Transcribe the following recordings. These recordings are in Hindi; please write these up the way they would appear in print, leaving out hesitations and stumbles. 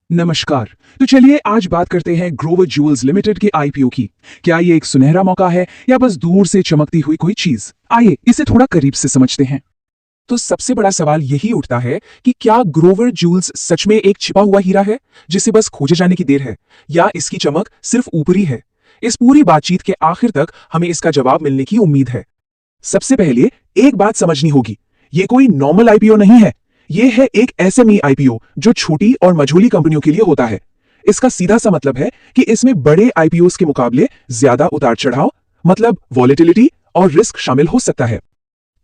नमस्कार। तो चलिए आज बात करते हैं ग्रोवर ज्वेल्स लिमिटेड के आईपीओ की। क्या ये एक सुनहरा मौका है या बस दूर से चमकती हुई कोई चीज? आइए इसे थोड़ा करीब से समझते हैं। तो सबसे बड़ा सवाल यही उठता है कि क्या ग्रोवर ज्वेल्स सच में एक छिपा हुआ हीरा है जिसे बस खोजे जाने की देर है, या इसकी चमक सिर्फ ऊपरी है? इस पूरी बातचीत के आखिर तक हमें इसका जवाब मिलने की उम्मीद है। सबसे पहले एक बात समझनी होगी, ये कोई नॉर्मल आईपीओ नहीं है। ये है एक एसएमई आईपीओ जो छोटी और मझोली कंपनियों के लिए होता है। इसका सीधा सा मतलब है कि इसमें बड़े आईपीओस के मुकाबले ज्यादा उतार चढ़ाव, मतलब वॉलेटिलिटी और रिस्क शामिल हो सकता है।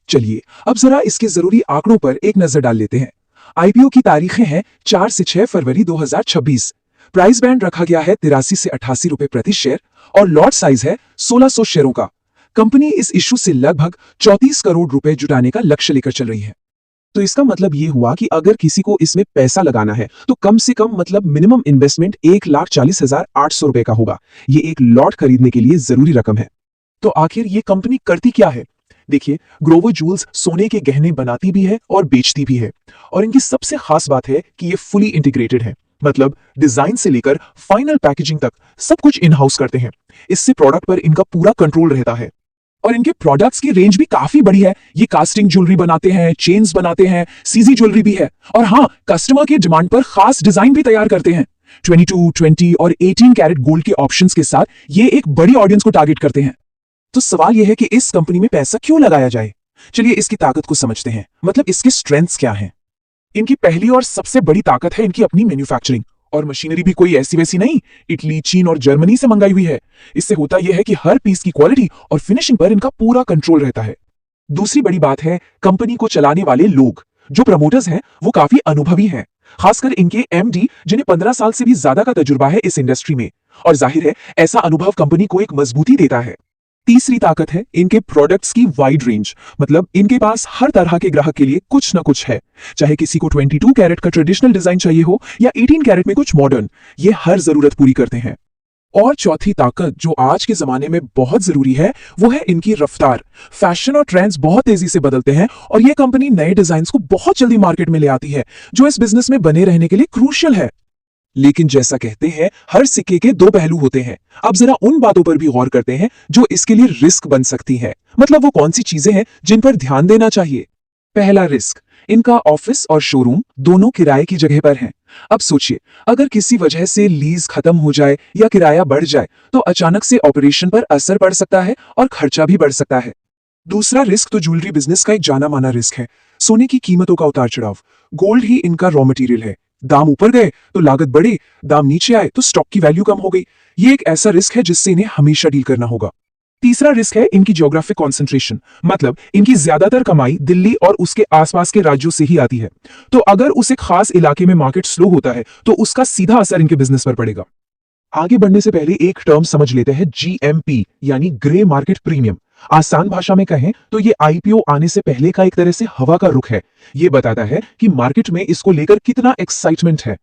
चलिए अब जरा इसके जरूरी आंकड़ों पर एक नजर डाल लेते हैं। आईपीओ की तारीखें हैं 4 से 6 फरवरी 2026। प्राइस बैंड रखा गया है 83 से 88 रुपए प्रति शेयर और लॉट साइज है 1600 शेयरों का। कंपनी इस इश्यू से लगभग 34 करोड़ रुपए जुटाने का लक्ष्य लेकर चल रही है। तो इसका मतलब ये हुआ कि अगर किसी को इसमें पैसा लगाना है तो कम से कम मतलब मिनिमम इन्वेस्टमेंट 1,40,800 रुपए का होगा। ये एक लॉट खरीदने के लिए जरूरी रकम है। तो आखिर ये कंपनी करती क्या है? देखिए, ग्रोवर ज्वेल्स सोने के गहने बनाती भी है और बेचती भी है, और इनकी सबसे खास बात है कि ये फुली इंटीग्रेटेड है। मतलब डिजाइन से लेकर फाइनल पैकेजिंग तक सब कुछ इन हाउस करते हैं। इससे प्रोडक्ट पर इनका पूरा कंट्रोल रहता है। और इनके प्रोडक्ट्स की रेंज भी काफी बड़ी है। ये कास्टिंग ज्वेलरी बनाते हैं, चेन्स बनाते हैं, सीजी ज्वेलरी भी है, और हाँ, कस्टमर के डिमांड पर खास डिजाइन भी तैयार करते हैं। 22, 20 और 18 कैरेट गोल्ड के ऑप्शंस के साथ ये एक बड़ी ऑडियंस को टारगेट करते हैं। तो सवाल यह है कि इस कंपनी में पैसा क्यों लगाया जाए? चलिए इसकी ताकत को समझते हैं, मतलब इसके स्ट्रेंथ्स क्या हैं। इनकी पहली और सबसे बड़ी ताकत है इनकी अपनी मैन्युफैक्चरिंग, और मशीनरी भी कोई ऐसी वैसी नहीं, इटली, चीन और जर्मनी से मंगाई हुई है। इससे होता यह है कि हर पीस की क्वालिटी और फिनिशिंग पर इनका पूरा कंट्रोल रहता है। दूसरी बड़ी बात है कंपनी को चलाने वाले लोग। जो प्रमोटर्स हैं वो काफी अनुभवी हैं, खासकर इनके एमडी जिन्हें 15 साल से भी ज्यादा का तजुर्बा है इस इंडस्ट्री में, और जाहिर है ऐसा अनुभव कंपनी को एक मजबूती देता है। तीसरी ताकत है इनके प्रोडक्ट्स की वाइड रेंज। मतलब इनके पास हर तरह के ग्राहक के लिए कुछ ना कुछ है, चाहे किसी को 22 कैरेट का ट्रेडिशनल डिजाइन चाहिए हो या 18 कैरेट में कुछ मॉडर्न, ये हर जरूरत पूरी करते हैं। और चौथी ताकत जो आज के जमाने में बहुत जरूरी है वो है इनकी रफ्तार। फैशन और ट्रेंड्स बहुत तेजी से बदलते हैं, और ये कंपनी नए डिजाइन को बहुत जल्दी मार्केट में ले आती है, जो इस बिजनेस में बने रहने के लिए क्रूशियल है। लेकिन जैसा कहते हैं, हर सिक्के के दो पहलू होते हैं। अब जरा उन बातों पर भी गौर करते हैं जो इसके लिए रिस्क बन सकती है। मतलब वो कौन सी चीजें हैं जिन पर ध्यान देना चाहिए। पहला रिस्क, इनका ऑफिस और शोरूम दोनों किराए की जगह पर हैं। अब सोचिए, अगर किसी वजह से लीज खत्म हो जाए या किराया बढ़ जाए तो अचानक से ऑपरेशन पर असर पड़ सकता है और खर्चा भी बढ़ सकता है। दूसरा रिस्क तो ज्वेलरी बिजनेस का एक जाना माना रिस्क है, सोने की कीमतों का उतार चढ़ाव। गोल्ड ही इनका रॉ मटेरियल है, दाम ऊपर गए तो लागत बढ़ी, दाम नीचे आए तो स्टॉक की वैल्यू कम हो गई। ये एक ऐसा रिस्क है जिससे इन्हें हमेशा डील करना होगा। तीसरा रिस्क है इनकी ज्योग्राफिक कॉन्सेंट्रेशन। मतलब इनकी ज्यादातर कमाई दिल्ली और उसके आसपास के राज्यों से ही आती है। तो अगर उस एक खास इलाके में मार्केट स्लो होता है तो उसका सीधा असर इनके बिजनेस पर पड़ेगा। आगे बढ़ने से पहले एक टर्म समझ लेते हैं, जीएमपी यानी ग्रे मार्केट प्रीमियम। आसान भाषा में कहें तो ये आईपीओ आने से पहले का एक तरह से हवा का रुख है। ये बताता है कि मार्केट में इसको लेकर कितना एक्साइटमेंट है।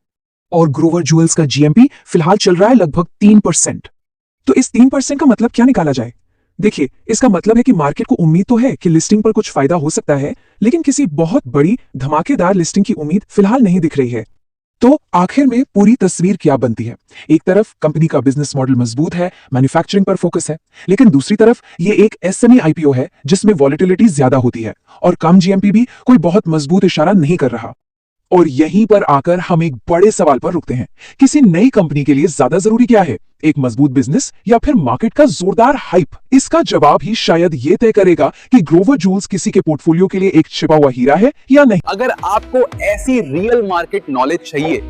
और ग्रोवर ज्वेल्स का जीएमपी फिलहाल चल रहा है लगभग 3%। तो इस 3% का मतलब क्या निकाला जाए? देखिए, इसका मतलब है कि मार्केट को उम्मीद तो है कि लिस्टिंग पर कुछ फायदा हो सकता है, लेकिन किसी बहुत बड़ी धमाकेदार लिस्टिंग की उम्मीद फिलहाल नहीं दिख रही है। तो आखिर में पूरी तस्वीर क्या बनती है? एक तरफ कंपनी का बिजनेस मॉडल मजबूत है, मैन्युफैक्चरिंग पर फोकस है, लेकिन दूसरी तरफ ये एक एसएमई आईपीओ है जिसमें वॉलेटिलिटी ज्यादा होती है, और कम जीएमपी भी कोई बहुत मजबूत इशारा नहीं कर रहा। और यहीं पर आकर हम एक बड़े सवाल पर रुकते हैं, किसी नई कंपनी के लिए ज्यादा जरूरी क्या है, एक मजबूत बिजनेस या फिर मार्केट का जोरदार हाइप? इसका जवाब ही शायद ये तय करेगा कि ग्रोवर ज्वेल्स किसी के पोर्टफोलियो के लिए एक छिपा हुआ हीरा है या नहीं। अगर आपको ऐसी रियल मार्केट नॉलेज चाहिए